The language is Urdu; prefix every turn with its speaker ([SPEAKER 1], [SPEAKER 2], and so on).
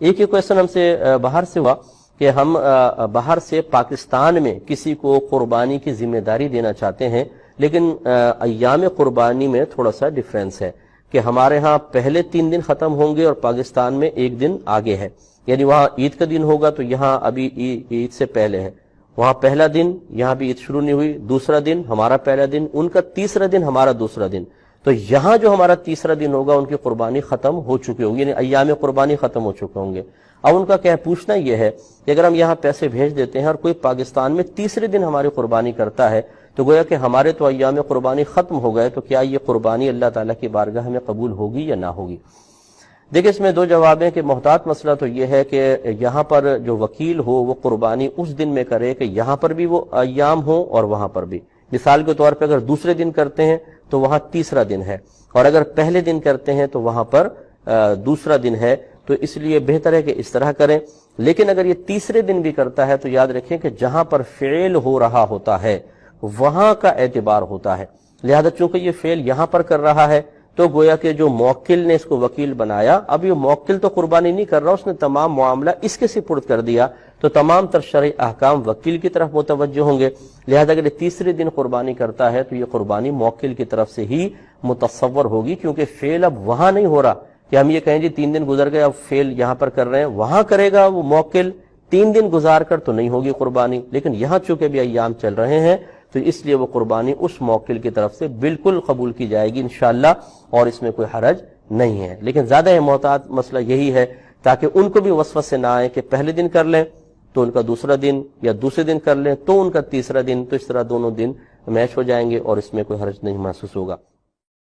[SPEAKER 1] ایک کویشچن ہم سے باہر سے ہوا کہ ہم باہر سے پاکستان میں کسی کو قربانی کی ذمہ داری دینا چاہتے ہیں، لیکن ایام قربانی میں تھوڑا سا ڈیفرنس ہے کہ ہمارے ہاں پہلے 3 دن ختم ہوں گے اور پاکستان میں 1 دن آگے ہے، یعنی وہاں عید کا دن ہوگا تو یہاں ابھی عید سے پہلے ہے، وہاں پہلا دن، یہاں بھی عید شروع نہیں ہوئی، دوسرا دن ہمارا پہلا دن، ان کا تیسرا دن ہمارا دوسرا دن، تو یہاں جو ہمارا تیسرا دن ہوگا ان کی قربانی ختم ہو چکی ہوگی، یعنی ایام قربانی ختم ہو چکے ہوں گے۔ اب ان کا کیا پوچھنا یہ ہے کہ اگر ہم یہاں پیسے بھیج دیتے ہیں اور کوئی پاکستان میں تیسرے دن ہماری قربانی کرتا ہے تو گویا کہ ہمارے تو ایام قربانی ختم ہو گئے، تو کیا یہ قربانی اللہ تعالیٰ کی بارگاہ میں قبول ہوگی یا نہ ہوگی؟ دیکھیں اس میں 2 جواب ہیں کہ محتاط مسئلہ تو یہ ہے کہ یہاں پر جو وکیل ہو وہ قربانی اس دن میں کرے کہ یہاں پر بھی وہ ایام ہوں اور وہاں پر بھی۔ مثال کے طور پہ اگر دوسرے دن کرتے ہیں تو وہاں تیسرا دن ہے، اور اگر پہلے دن کرتے ہیں تو وہاں پر دوسرا دن ہے، تو اس لیے بہتر ہے کہ اس طرح کریں۔ لیکن اگر یہ تیسرے دن بھی کرتا ہے تو یاد رکھیں کہ جہاں پر فعل ہو رہا ہوتا ہے وہاں کا اعتبار ہوتا ہے، لہذا چونکہ یہ فعل یہاں پر کر رہا ہے تو گویا کہ جو موکل نے اس کو وکیل بنایا، اب یہ موکل تو قربانی نہیں کر رہا، اس نے تمام معاملہ اس کے سپرد کر دیا، تو تمام تر شرعی احکام وکیل کی طرف متوجہ ہوں گے، لہذا اگر یہ تیسرے دن قربانی کرتا ہے تو یہ قربانی موکل کی طرف سے ہی متصور ہوگی، کیونکہ فعل اب وہاں نہیں ہو رہا کہ ہم یہ کہیں جی 3 دن گزر گئے اب فعل یہاں پر کر رہے ہیں، وہاں کرے گا وہ موکل 3 دن گزار کر تو نہیں ہوگی قربانی، لیکن یہاں چونکہ بھی ایام چل رہے ہیں تو اس لیے وہ قربانی اس موکل کی طرف سے بالکل قبول کی جائے گی انشاءاللہ، اور اس میں کوئی حرج نہیں ہے۔ لیکن زیادہ محتاط مسئلہ یہی ہے تاکہ ان کو بھی وسوسے نہ آئے کہ پہلے دن کر لیں تو ان کا دوسرا دن، یا دوسرے دن کر لیں تو ان کا تیسرا دن، تو اس طرح دونوں دن میچ ہو جائیں گے اور اس میں کوئی حرج نہیں محسوس ہوگا۔